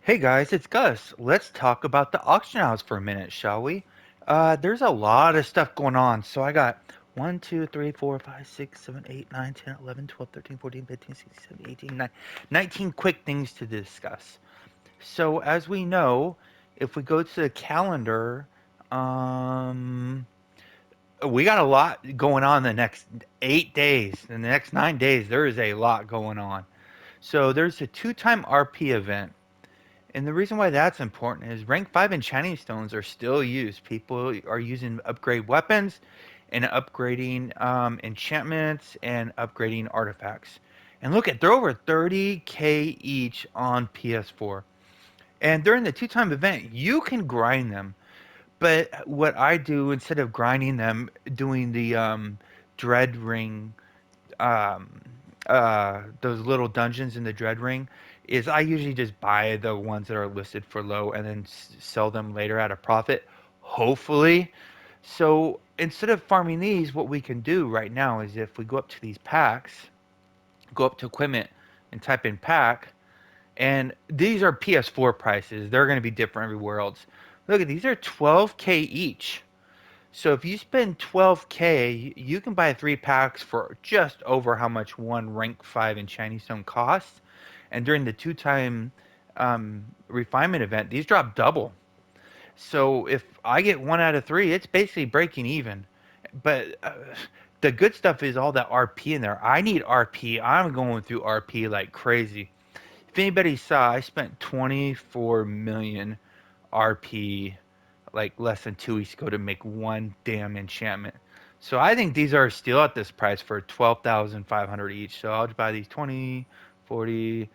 Hey guys, it's Gus. Let's talk about the auction house for a minute, shall we? There's a lot of stuff going on. So I got 1, 2, 3, 4, 5, 6, 7, 8, 9, 10, 11, 12, 13, 14, 15, 16, 17, 18, 19, 19 quick things to discuss. So as we know, if we go to the calendar, um, we got a lot going on the next 8 days. In the next 9 days, there is a lot going on. So there's a two-time RP event. And the reason why that's important is rank 5 enchanting stones are still used. People are using upgrade weapons and upgrading enchantments and upgrading artifacts. And look at they're over 30k each on PS4. And during the two-time event, you can grind them. But what I do instead of grinding them, doing the dread ring um, those little dungeons in the Dread Ring is I usually just buy the ones that are listed for low and then sell them later at a profit, hopefully. So instead of farming these, what we can do right now is if we go up to these packs, go up to equipment and type in pack, and these are PS4 prices. They're going to be different everywhere else. Look at these are 12k each. So if you spend 12k, you can buy 3 packs for just over how much one rank 5 enchanting stone costs. And during the two-time refinement event, these drop double. So if I get 1 out of 3, it's basically breaking even. But the good stuff is all that RP in there. I need RP. I'm going through RP like crazy. If anybody saw, I spent 24 million RP like less than 2 weeks ago to make one damn enchantment. So I think these are still at this price for 12,500 each. So I'll just buy these 20, 40,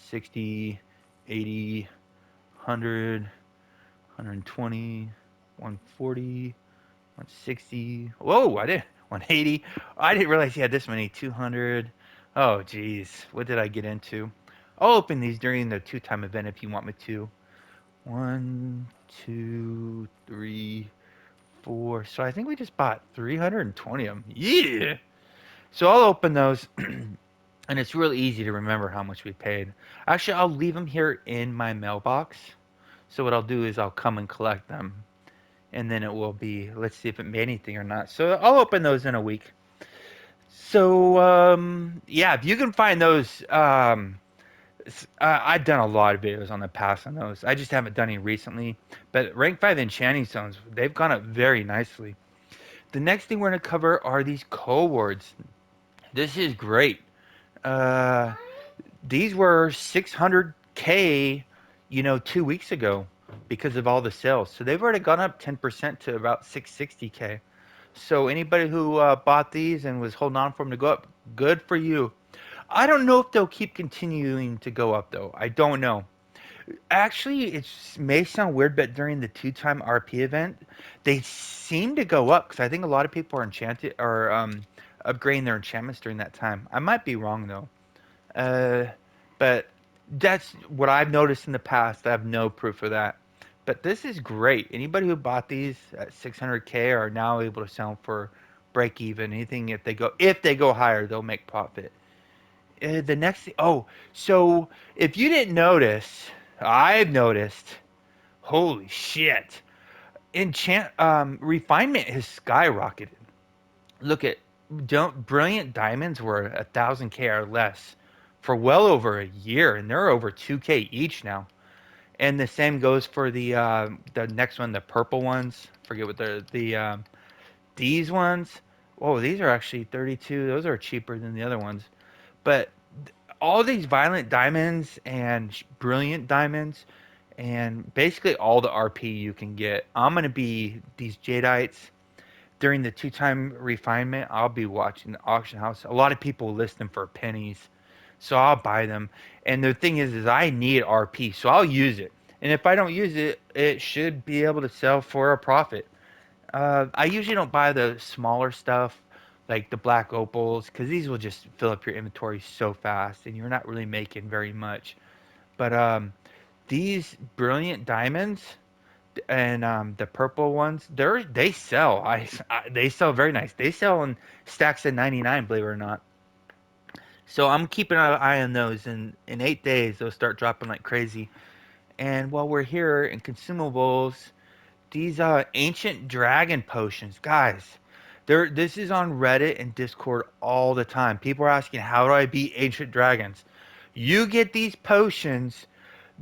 60, 80, 100, 120, 140, 160. Whoa, I did 180. I didn't realize he had this many. 200. Oh, geez. What did I get into? I'll open these during the two-time event if you want me to. One, two, three, four. So I think we just bought 320 of them. Yeah. So I'll open those, and it's really easy to remember how much we paid. Actually, I'll leave them here in my mailbox. So what I'll do is I'll come and collect them, and then it will be. Let's see if it made anything or not. So I'll open those in a week. So yeah, if you can find those, I've done a lot of videos on the past on those. I just haven't done any recently. But rank 5 enchanting stones, they've gone up very nicely. The next thing we're going to cover are these cohorts. This is great. Uh, these were 600k, 2 weeks ago because of all the sales. So they've already gone up 10% to about 660k. So anybody who bought these and was holding on for them to go up, good for you. I don't know if they'll keep continuing to go up though. I don't know. Actually, it may sound weird, but during the two-time RP event, they seem to go up because I think a lot of people are enchanted or upgrading their enchantments during that time. I might be wrong though, uh, but that's what I've noticed in the past. I have no proof of that. But this is great. Anybody who bought these at 600k are now able to sell them for break even. Anything if they go higher, they'll make profit. The next thing, oh, so if you didn't notice, I've noticed. Holy shit! Refinement has skyrocketed. Look at don't brilliant diamonds were 1,000k or less for well over a year, and they're over 2k each now. And the same goes for the next one, the purple ones. Forget what these ones. Oh, these are actually 32. Those are cheaper than the other ones. But all these violent diamonds and brilliant diamonds and basically all the RP you can get. I'm gonna be these Jadites during the two-time refinement. I'll be watching the auction house. A lot of people list them for pennies, so I'll buy them. And the thing is I need RP, so I'll use it. And if I don't use it, it should be able to sell for a profit. I usually don't buy the smaller stuff like the black opals because these will just fill up your inventory so fast and you're not really making very much. But these brilliant diamonds and the purple ones, they sell. They sell very nice. They sell in stacks of 99, believe it or not. So I'm keeping an eye on those, and in 8 days they'll start dropping like crazy. And while we're here in consumables, these ancient dragon potions, guys. This is on Reddit and Discord all the time. People are asking, how do I beat ancient dragons? You get these potions,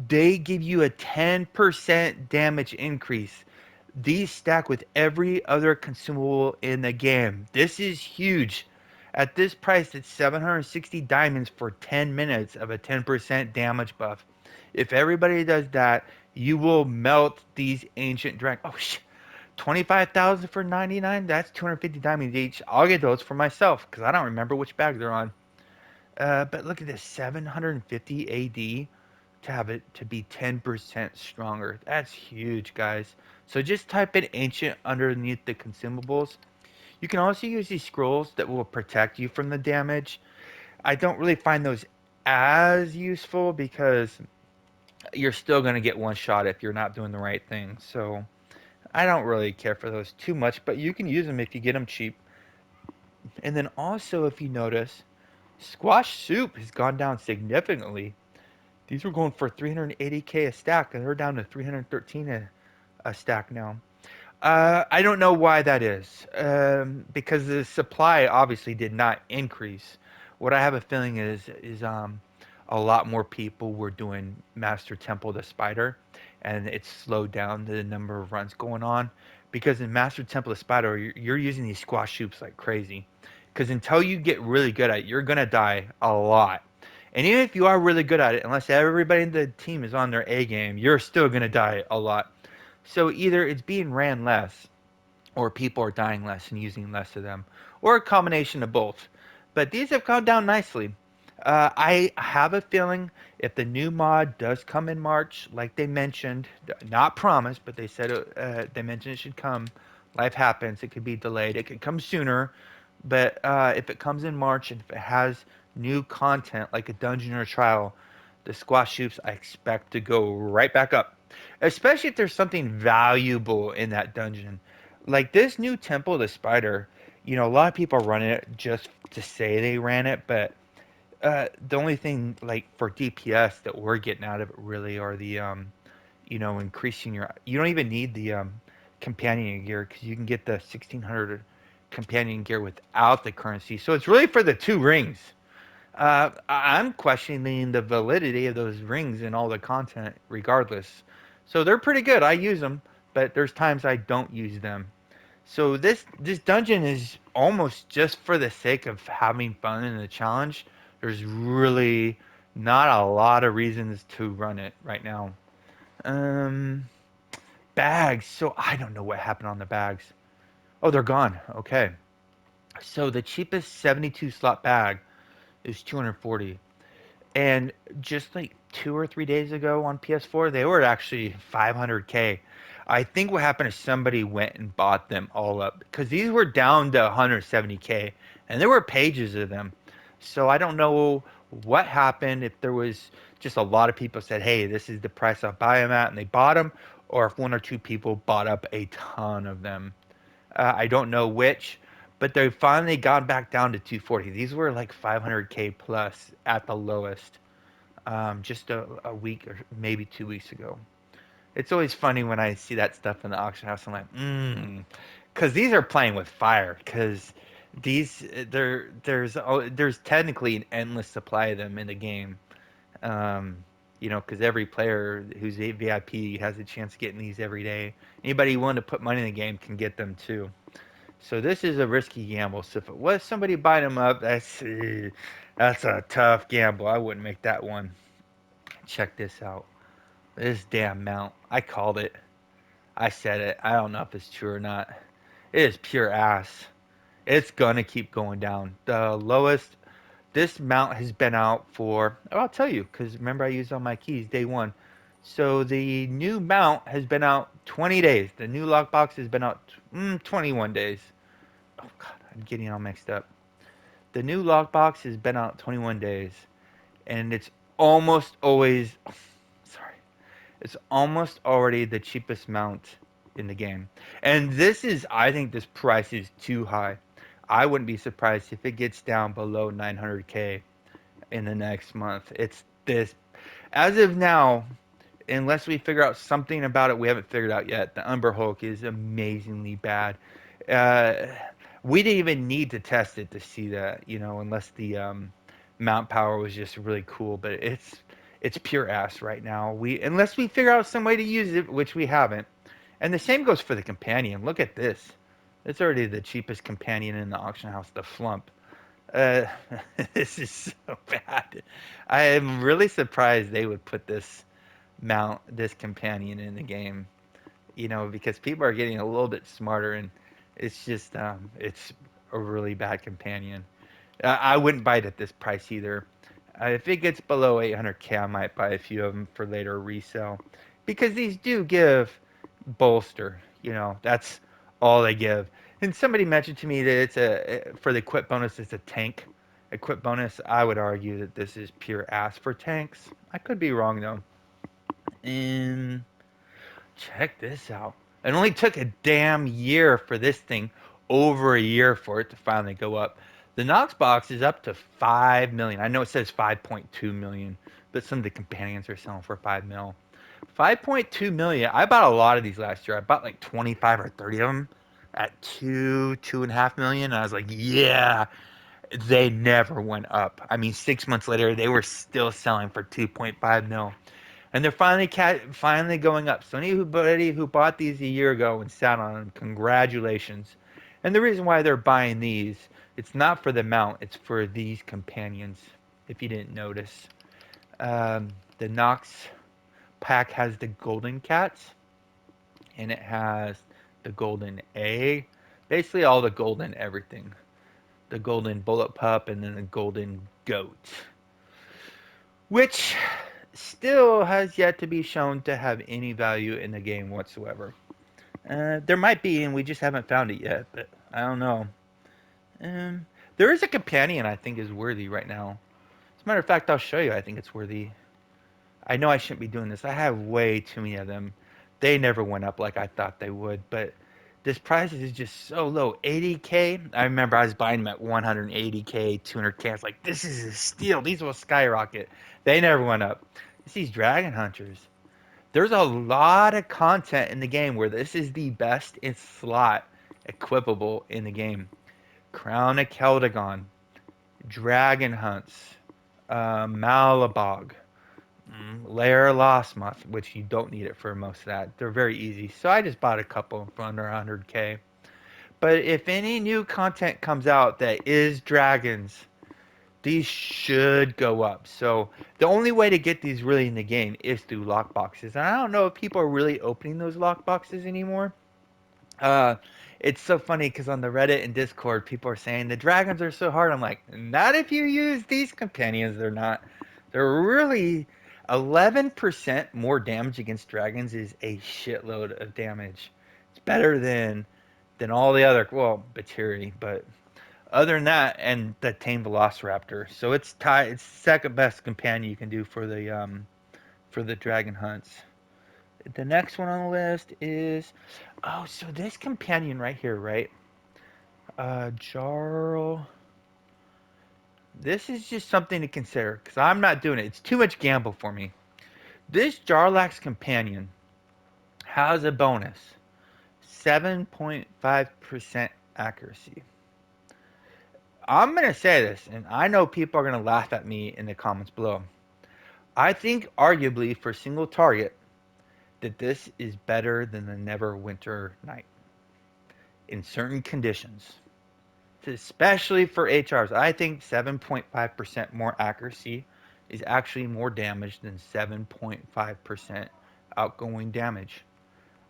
they give you a 10% damage increase. These stack with every other consumable in the game. This is huge. At this price, it's 760 diamonds for 10 minutes of a 10% damage buff. If everybody does that, you will melt these ancient dragons. Oh, 25,000 for 99? That's 250 diamonds each. I'll get those for myself because I don't remember which bag they're on. But look at this, 750 AD to have it to be 10% stronger. That's huge, guys. So just type in ancient underneath the consumables. You can also use these scrolls that will protect you from the damage. I don't really find those as useful because you're still going to get one shot if you're not doing the right thing. So I don't really care for those too much, but you can use them if you get them cheap. And then also, if you notice, squash soup has gone down significantly. These were going for 380k a stack, and they're down to 313 a stack now. I don't know why that is, because the supply obviously did not increase. What I have a feeling is a lot more people were doing Master Temple the Spider, and it slowed down the number of runs going on. Because in Master Temple the Spider, you're using these squash shoops like crazy. Because until you get really good at it, you're gonna die a lot. And even if you are really good at it, unless everybody in the team is on their A game, you're still gonna die a lot. So either it's being ran less, or people are dying less and using less of them, or a combination of both. But these have gone down nicely. I have a feeling if the new mod does come in March, like they mentioned, not promised, but they said they mentioned it should come. Life happens; it could be delayed. It could come sooner, but if it comes in March and if it has new content like a dungeon or a trial, the squash shoops I expect to go right back up. Especially if there's something valuable in that dungeon. Like this new Temple of the Spider, a lot of people are running it just to say they ran it, but the only thing like for DPS that we're getting out of it really are the increasing your. You don't even need the companion gear because you can get the 1600 companion gear without the currency. So it's really for the two rings. I'm questioning the validity of those rings and all the content, regardless. So they're pretty good. I use them, but there's times I don't use them. So this dungeon is almost just for the sake of having fun in the challenge. There's really not a lot of reasons to run it right now. Um, bags. So I don't know what happened on the bags. Oh, they're gone. Okay. So the cheapest 72 slot bag is 240. And just like 2 or 3 days ago on PS4, they were actually 500k. I think what happened is somebody went and bought them all up because these were down to 170k, and there were pages of them. So I don't know what happened if there was just a lot of people said, "Hey, this is the price I'll buy them at," and they bought them, or if one or two people bought up a ton of them. I don't know which, but they finally gone back down to 240. These were like 500k plus at the lowest, just a week or maybe 2 weeks ago. It's always funny when I see that stuff in the auction house. I'm like, because these are playing with fire. Because there's technically an endless supply of them in the game. Because every player who's a VIP has a chance of getting these every day. Anybody willing to put money in the game can get them too. So this is a risky gamble. So if it was somebody buying them up, that's a tough gamble. I wouldn't make that one. Check this out. This damn mount. I called it. I said it. I don't know if it's true or not. It is pure ass. It's gonna keep going down. The lowest this mount has been out for. Oh, I'll tell you because remember I used all my keys day one. So the new mount has been out 20 days. The new lockbox has been out 21 days. Oh god, I'm getting all mixed up. The new lockbox has been out 21 days, and it's almost always. Sorry, it's almost already the cheapest mount in the game. And I think this price is too high. I wouldn't be surprised if it gets down below 900k in the next month. It's this, as of now, unless we figure out something about it we haven't figured out yet. The Umber Hulk is amazingly bad. Uh, we didn't even need to test it to see that, unless the mount power was just really cool. But it's pure ass right now. Unless we figure out some way to use it, which we haven't. And the same goes for the companion. Look at this. It's already the cheapest companion in the auction house, the Flump. Uh, this is so bad. I am really surprised they would put this companion in the game. Because people are getting a little bit smarter, and it's just, it's a really bad companion. I wouldn't buy it at this price either. If it gets below 800k, I might buy a few of them for later resale, because these do give bolster. That's all they give. And somebody mentioned to me that for the equip bonus, it's a tank equip bonus. I would argue that this is pure ass for tanks. I could be wrong though. And check this out. It only took a damn year for this thing, over a year for it to finally go up. The Knox box is up to 5 million. I know it says 5.2 million, but some of the companions are selling for 5 mil. 5.2 million. I bought a lot of these last year. I bought like 25 or 30 of them at 2.5 million. And I was like, yeah, they never went up. I mean, 6 months later, they were still selling for 2.5 mil. And they're finally going up. So anybody who bought these a year ago and sat on them, congratulations. And the reason why they're buying these, it's not for the mount, it's for these companions, if you didn't notice. The Nox pack has the golden cats, and it has the golden egg, basically all the golden everything. The golden bullet pup, and then the golden goat, which still has yet to be shown to have any value in the game whatsoever. There might be, and we just haven't found it yet, but I don't know. There is a companion I think is worthy right now. As a matter of fact, I'll show you. I think it's worthy. I know I shouldn't be doing this. I have way too many of them. They never went up like I thought they would, but this price is just so low. 80k. I remember I was buying them at 180k, 200k. I was like, this is a steal. These will skyrocket. They never went up. It's these dragon hunters. There's a lot of content in the game where this is the best in slot equipable in the game. Crown of Keldagon, Dragon Hunts, Malabog, Lair Lostmoth, which you don't need it for most of that. They're very easy. So I just bought a couple for under 100k. But if any new content comes out that is dragons, these should go up. So the only way to get these really in the game is through lockboxes. And I don't know if people are really opening those lockboxes anymore. Uh, it's so funny because on the Reddit and Discord, people are saying the dragons are so hard. I'm like, not if you use these companions. They're not. They're really 11% more damage against dragons is a shitload of damage. It's better than all the other, well, Batiri, but other than that, and the tame Velociraptor. So it's tied. It's the second best companion you can do for the dragon hunts. The next one on the list is, oh, so this companion right here, right? Jarl. This is just something to consider because I'm not doing it. It's too much gamble for me. This Jarlax's companion has a bonus, 7.5% accuracy. I'm gonna say this, and I know people are gonna laugh at me in the comments below. I think arguably for single target that this is better than the Neverwinter Knight in certain conditions, especially for HRs. I think 7.5% more accuracy is actually more damage than 7.5% outgoing damage.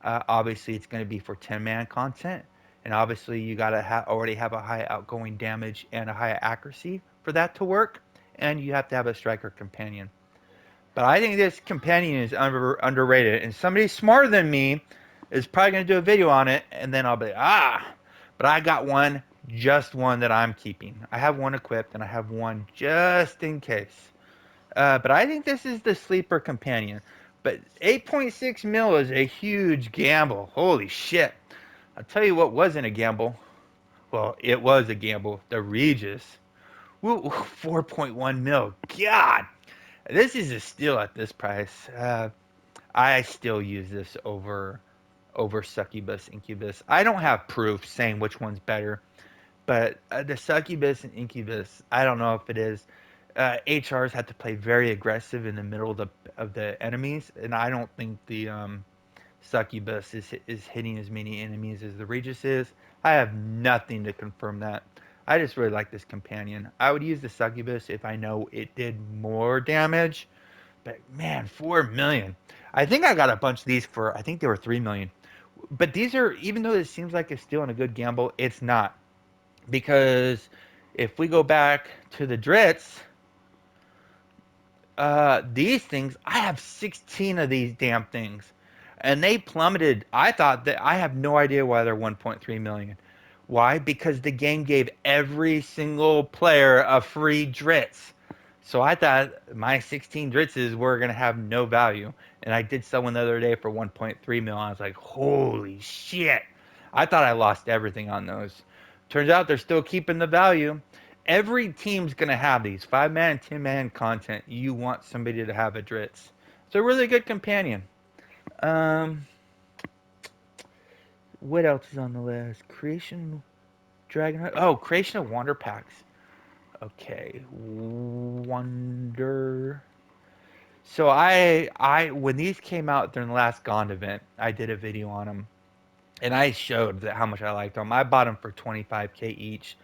Obviously, it's going to be for 10-man content, and obviously you got to already have a high outgoing damage and a high accuracy for that to work, and you have to have a striker companion. But I think this companion is underrated, and somebody smarter than me is probably going to do a video on it, and then I'll be but I got one, just one that I'm keeping. I have one equipped, and I have one just in case. But I think this is the sleeper companion. But 8.6 mil is a huge gamble. Holy shit! I'll tell you what wasn't a gamble. Well, it was a gamble. The Regis. Woo, 4.1 mil. God, this is a steal at this price. I still use this over succubus, incubus. I don't have proof saying which one's better, but the succubus and incubus, I don't know if it is. HRs have to play very aggressive in the middle of the enemies, and I don't think the succubus is hitting as many enemies as the Regis is. I have nothing to confirm that. I just really like this companion. I would use the succubus if I know it did more damage, but man, 4 million. I think I got a bunch of these for. I think they were 3 million. But these are, even though it seems like it's still in a good gamble, it's not, because if we go back to the Drits, these things, I have 16 of these damn things, and they plummeted. I thought that I have no idea why they're 1.3 million. Why? Because the game gave every single player a free Drits. So I thought my 16 Dritzes were gonna have no value, and I did sell one the other day for 1.3 million. I was like, holy shit! I thought I lost everything on those. Turns out they're still keeping the value. Every team's gonna have these 5-man, 10-man content. You want somebody to have a Dritz. It's a really good companion. Um, what else is on the list? Creation Dragon. Oh, creation of Wonder packs. Okay, Wonder. So I when these came out during the last Gond event, I did a video on them, and I showed how much I liked them. I bought them for 25K each.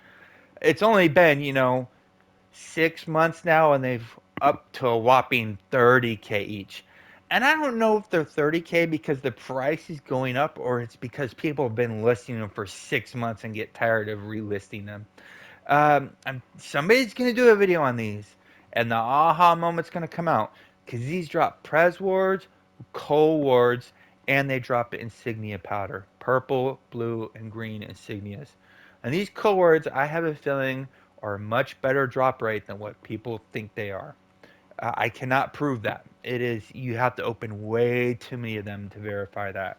It's only been, 6 months now, and they've up to a whopping 30K each. And I don't know if they're 30K because the price is going up, or it's because people have been listing them for 6 months and get tired of relisting them. Somebody's gonna do a video on these, and the aha moment's gonna come out, because these drop Prez wards, Coal wards, and they drop insignia powder, purple, blue, and green insignias. And these Coal wards, I have a feeling, are a much better drop rate than what people think they are. I cannot prove that. It is, you have to open way too many of them to verify that.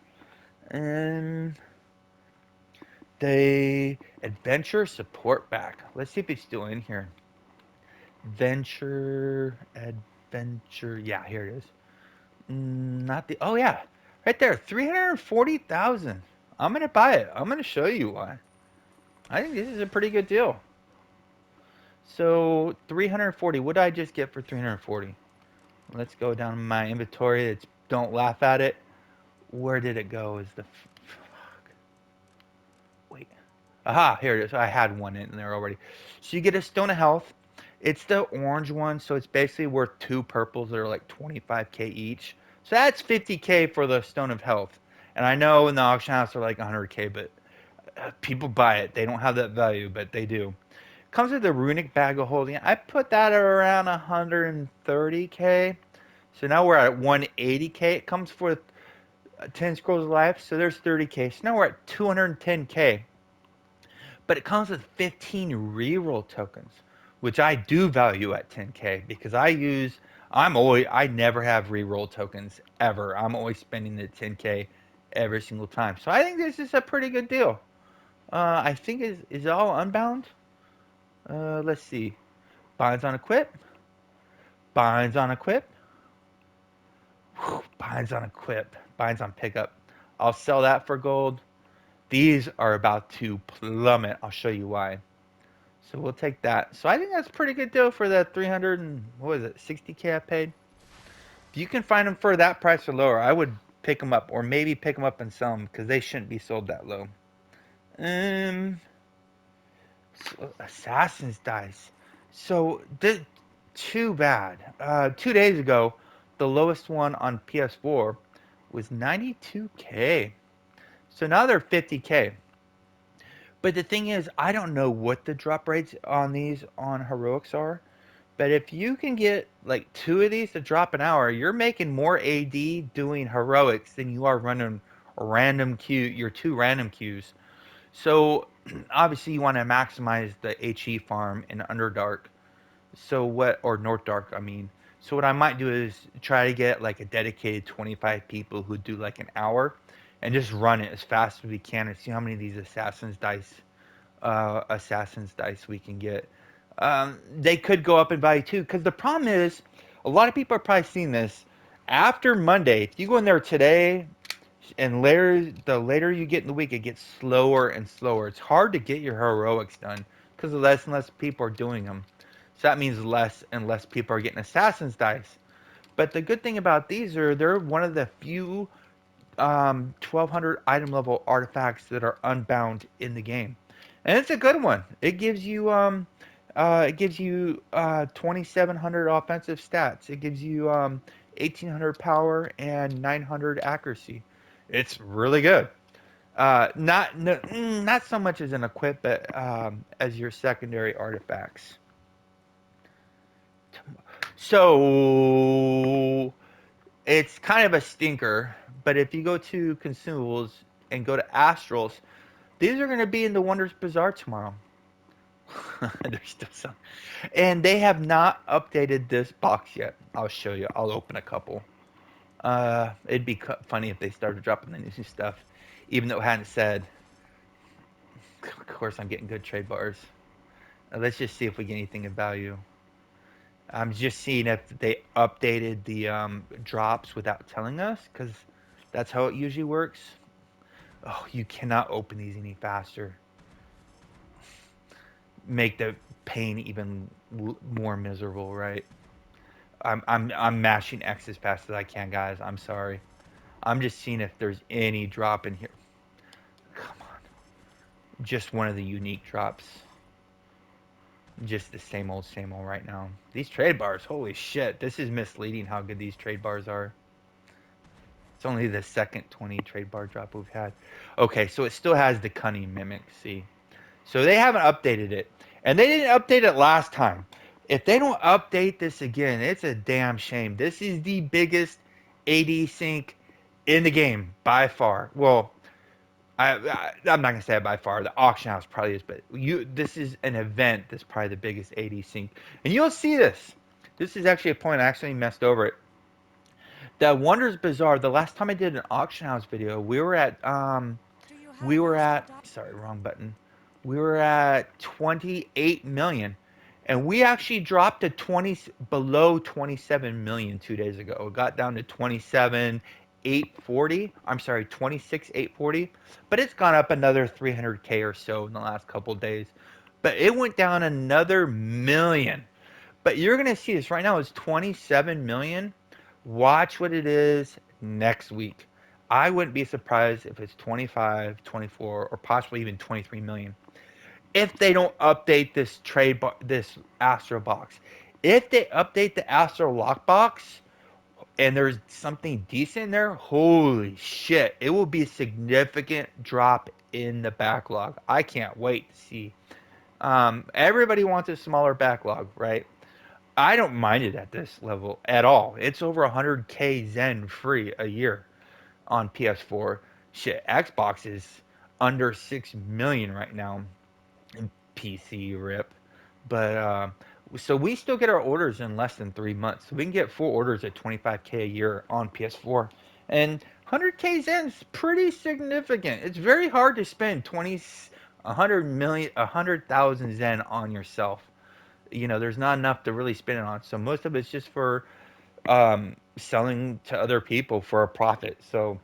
And the adventure support back. Let's see if it's still in here. Adventure. Yeah, here it is. Not the. Oh yeah, right there. 340,000. I'm gonna buy it. I'm gonna show you why. I think this is a pretty good deal. So 340. What did I just get for 340? Let's go down my inventory. It's, don't laugh at it. Where did it go? Is the wait? Aha, here it is. I had one in there already. So you get a stone of health. It's the orange one, so it's basically worth two purples that are like 25K each. So that's 50K for the stone of health. And I know in the auction house they're like 100K, but people buy it. They don't have that value, but they do. Comes with a runic bag of holding. I put that at around 130K. So now we're at 180K. It comes for 10 scrolls of life, so there's 30K. So now we're at 210K. But it comes with 15 reroll tokens, which I do value at 10K, because I never have reroll tokens ever. I'm always spending the 10K every single time. So I think this is a pretty good deal. I think is all unbound. Let's see. Binds on equip. Binds on equip. Binds on equip. Binds on pickup. I'll sell that for gold. These are about to plummet. I'll show you why. So we'll take that. So I think that's a pretty good deal for that 300 and what was it, 60K I paid. If you can find them for that price or lower, I would pick them up, or maybe pick them up and sell them, because they shouldn't be sold that low. So Assassin's dice. So too bad. 2 days ago, the lowest one on PS4 was 92K. So now they're 50K. But the thing is, I don't know what the drop rates on these on heroics are. But if you can get like two of these to drop an hour, you're making more AD doing heroics than you are running random your two random queues. So obviously you want to maximize the HE farm in Underdark. So what, or North Dark, I mean. So what I might do is try to get like a dedicated 25 people who do like an hour, and just run it as fast as we can and see how many of these assassins dice we can get. They could go up in value too, because the problem is a lot of people are probably seeing this, After Monday, if you go in there today and the later you get in the week, it gets slower and slower. It's hard to get your heroics done because less and less people are doing them. So that means less and less people are getting assassin's dice. But the good thing about these are they're one of the few 1200 item level artifacts that are unbound in the game, and it's a good one. It gives you 2700 offensive stats. It gives you 1800 power and 900 accuracy. It's really good. Not no, not so much as an equip, but as your secondary artifacts. So it's kind of a stinker, but if you go to consumables and go to Astrals, these are going to be in the Wonders Bazaar tomorrow. There's still some. And they have not updated this box yet. I'll show you. I'll open a couple. It'd be funny if they started dropping the new stuff, even though it hadn't said. Of course, I'm getting good trade bars. Let's just see if we get anything of value. I'm just seeing if they updated the drops without telling us, because that's how it usually works. Oh, you cannot open these any faster. Make the pain even more miserable, right? I'm mashing X as fast as I can, guys. I'm sorry. I'm just seeing if there's any drop in here. Come on. Just one of the unique drops. Just the same old right now. These trade bars, holy shit. This is misleading how good these trade bars are. It's only the second 20 trade bar drop we've had. Okay, so it still has the cunning mimic, see? So they haven't updated it. And they didn't update it last time. If they don't update this again, it's a damn shame. This is the biggest AD sync in the game by far. Well, I'm not gonna say it by far. The auction house probably is, but this is an event that's probably the biggest AD sync, and you'll see this. This is actually a point I actually messed over it. The Wonders Bazaar. The last time I did an auction house video, we were at sorry, wrong button. We were at 28 million, and we actually dropped to 20 below 27 million 2 days ago. It got down to 27,840. I'm sorry, 26,840, but it's gone up another 300k or so in the last couple of days. But it went down another million. But you're gonna see this right now. It's 27 million. Watch what it is next week. I wouldn't be surprised if it's 25, 24, or possibly even 23 million. If they don't update this this Astral box. If they update the Astral lockbox and there's something decent in there, holy shit, it will be a significant drop in the backlog. I can't wait to see. Everybody wants a smaller backlog, right? I don't mind it at this level at all. It's over 100k Zen free a year on PS4. Shit, Xbox is under 6 million right now in PC rip. But so we still get our orders in less than 3 months. So we can get 4 orders at 25k a year on PS4, and 100k Zen is pretty significant. It's very hard to spend 100 million, 100,000 Zen on yourself. There's not enough to really spend it on. So most of it's just for selling to other people for a profit. So,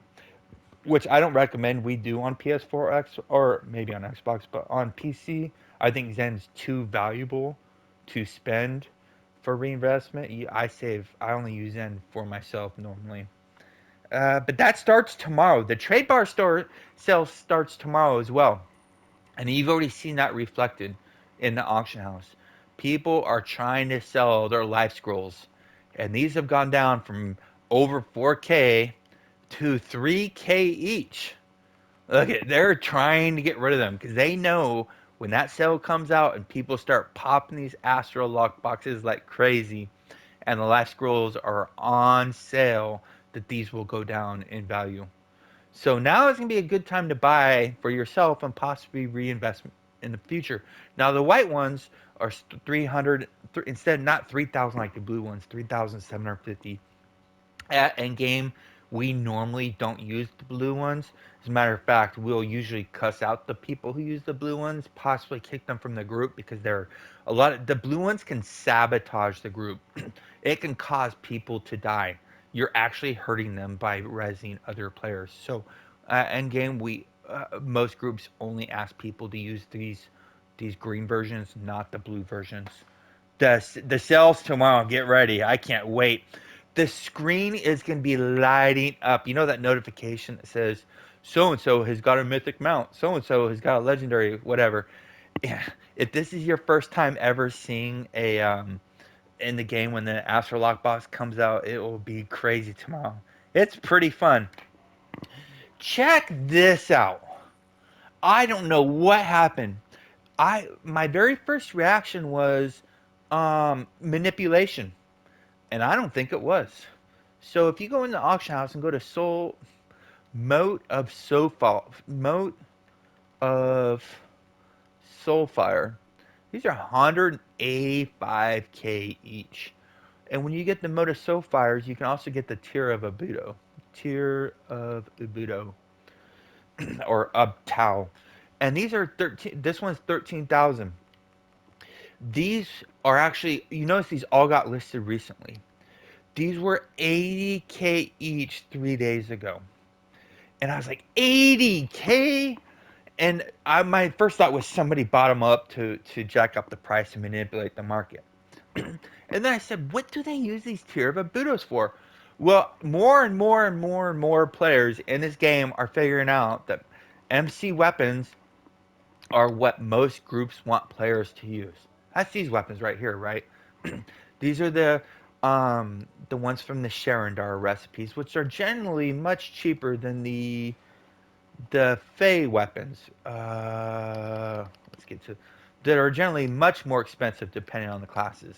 which I don't recommend we do on PS4X or maybe on Xbox, but on PC, I think Zen's too valuable to spend for reinvestment. I only use Zen for myself normally. But that starts tomorrow. The trade bar store sale starts tomorrow as well. And you've already seen that reflected in the auction house. People are trying to sell their life scrolls, and these have gone down from over 4K to 3K each. Look, they're trying to get rid of them because they know when that sale comes out and people start popping these Astral lock boxes like crazy, and the life scrolls are on sale, that these will go down in value. So now is going to be a good time to buy for yourself and possibly reinvest in the future. Now the white ones are 300 instead, not 3,000 like the blue ones, 3,750 at end game. We normally don't use the blue ones. As a matter of fact, we'll usually cuss out the people who use the blue ones, possibly kick them from the group because they're a lot of the blue ones can sabotage the group. It can cause people to die. you're actually hurting them by resing other players. So, end game, most groups only ask people to use these green versions, not the blue versions. The sales tomorrow. Get ready. I can't wait. The screen is going to be lighting up. You know that notification that says so and so has got a mythic mount. So and so has got a legendary whatever. Yeah. If this is your first time ever seeing a in the game when the Astral lockbox comes out, it will be crazy tomorrow. It's pretty fun. Check this out. I don't know what happened. I my very first reaction was manipulation, and I don't think it was. So if you go in the auction house and go to Soul Moat of of Soulfire, these are 185k each. And when you get the Moat of Soulfires, you can also get the Tear of Abudo. Tear of Ubudo or Ubtao. And these are 13, this one's 13,000. These are actually, you notice these all got listed recently. These were 80k each 3 days ago. And I was like, 80k? And my first thought was somebody bought them up to jack up the price and manipulate the market. And then I said, what do they use these tier of Abudos for? Well, more and more and more and more players in this game are figuring out that MC weapons are what most groups want players to use. That's these weapons right here, right? These are the ones from the Sharandar recipes, which are generally much cheaper than the Fey weapons. Let's get to that are generally much more expensive depending on the classes.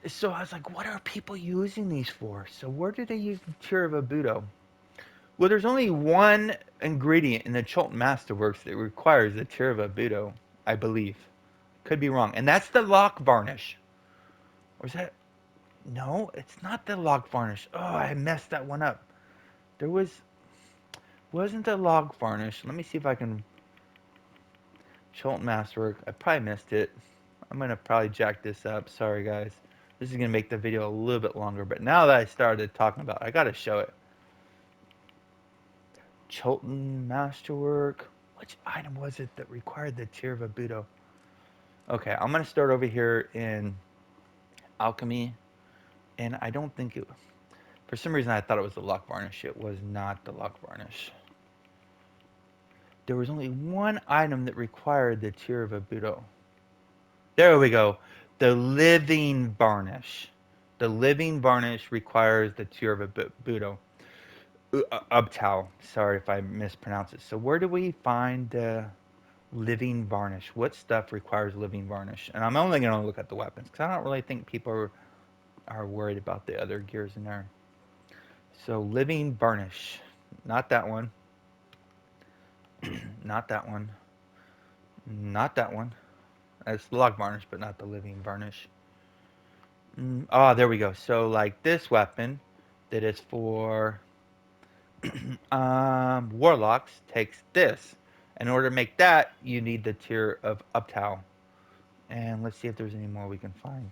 So I was like, what are people using these for? So where do they use the tier of Abudo? Well, there's only one ingredient in the Chultan Masterworks that requires the tier of Abudo, I believe. Could be wrong. And that's the lock varnish. Or is that... No, it's not the lock varnish. Oh, I messed that one up. There was... Wasn't the lock varnish. Let me see if I can... Chultan Masterwork. I probably missed it. I'm going to probably jack this up. Sorry, guys. This is going to make the video a little bit longer. But now that I started talking about it, I got to show it. Chultan Masterwork. Which item was it that required the tier of Abudo? Okay, I'm going to start over here in Alchemy. And I don't think it... For some reason, I thought it was the lock varnish. It was not the lock varnish. There was only one item that required the tier of Abudo. There we go. The living varnish. The living varnish requires the tier of Abudo. Ubtao. Sorry if I mispronounce it. So where do we find the living varnish? What stuff requires living varnish? And I'm only going to look at the weapons because I don't really think people are worried about the other gears in there. So living varnish. Not that one. Not that one. Not that one. It's the log varnish, but not the living varnish. There we go. So like this weapon that is for warlocks takes this. In order to make that, you need the tier of Uptow. And let's see if there's any more we can find.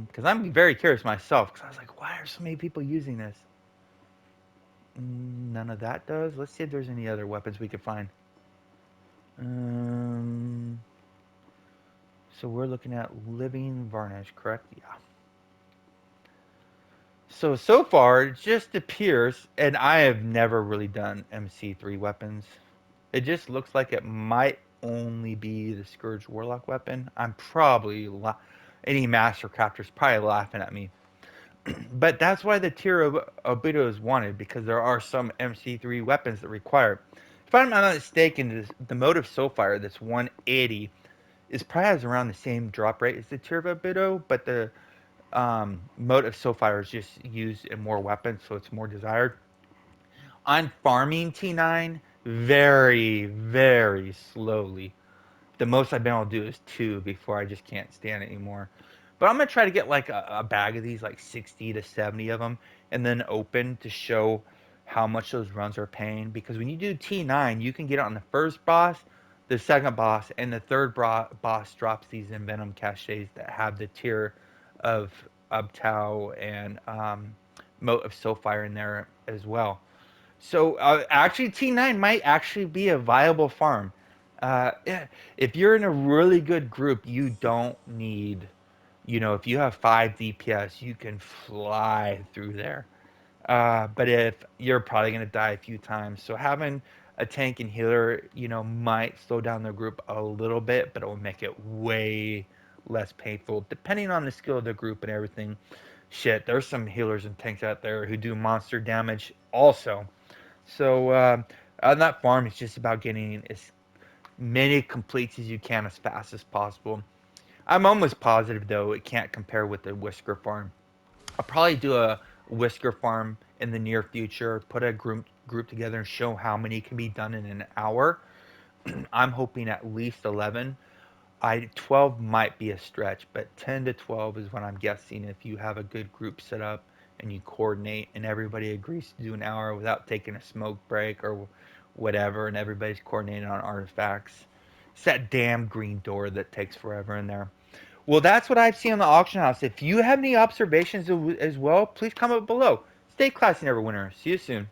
Because I'm very curious myself. Because I was like, why are so many people using this? None of that does. Let's see if there's any other weapons we can find. So we're looking at living varnish, correct? Yeah. So far, it just appears, and I have never really done MC3 weapons. It just looks like it might only be the Scourge Warlock weapon. I'm probably, any Master Crafter's probably laughing at me. But that's why the tier of Obito is wanted, because there are some MC3 weapons that require. If I'm not mistaken, the Mode of Soulfire, that's 180, is probably has around the same drop rate as the tier of Obito, but the Mode of Soulfire is just used in more weapons, so it's more desired. I'm farming T9 very, very slowly. The most I've been able to do is 2 before I just can't stand it anymore. But I'm going to try to get like a bag of these, like 60 to 70 of them, and then open to show how much those runs are paying. Because when you do T9, you can get it on the first boss, the second boss, and the third boss drops these Envenom caches that have the tier of Ubtao, and Mote of Soulfire in there as well. So actually, T9 might actually be a viable farm. Yeah, if you're in a really good group, you don't need, if you have 5 DPS, you can fly through there. But if you're probably going to die a few times, so having a tank and healer, might slow down the group a little bit, but it will make it way less painful, depending on the skill of the group and everything. Shit, there's some healers and tanks out there who do monster damage also. So on that farm, it's just about getting as many completes as you can as fast as possible. I'm almost positive though it can't compare with the Whisker farm. I'll probably do a Whisker farm in the near future. Put a group together and show how many can be done in an hour. I'm hoping at least 11. 12 might be a stretch, but 10 to 12 is what I'm guessing if you have a good group set up and you coordinate and everybody agrees to do an hour without taking a smoke break or whatever, and everybody's coordinating on artifacts. It's that damn green door that takes forever in there. Well, that's what I've seen on the auction house. If you have any observations as well, please comment below. Stay classy, Neverwinter. See you soon.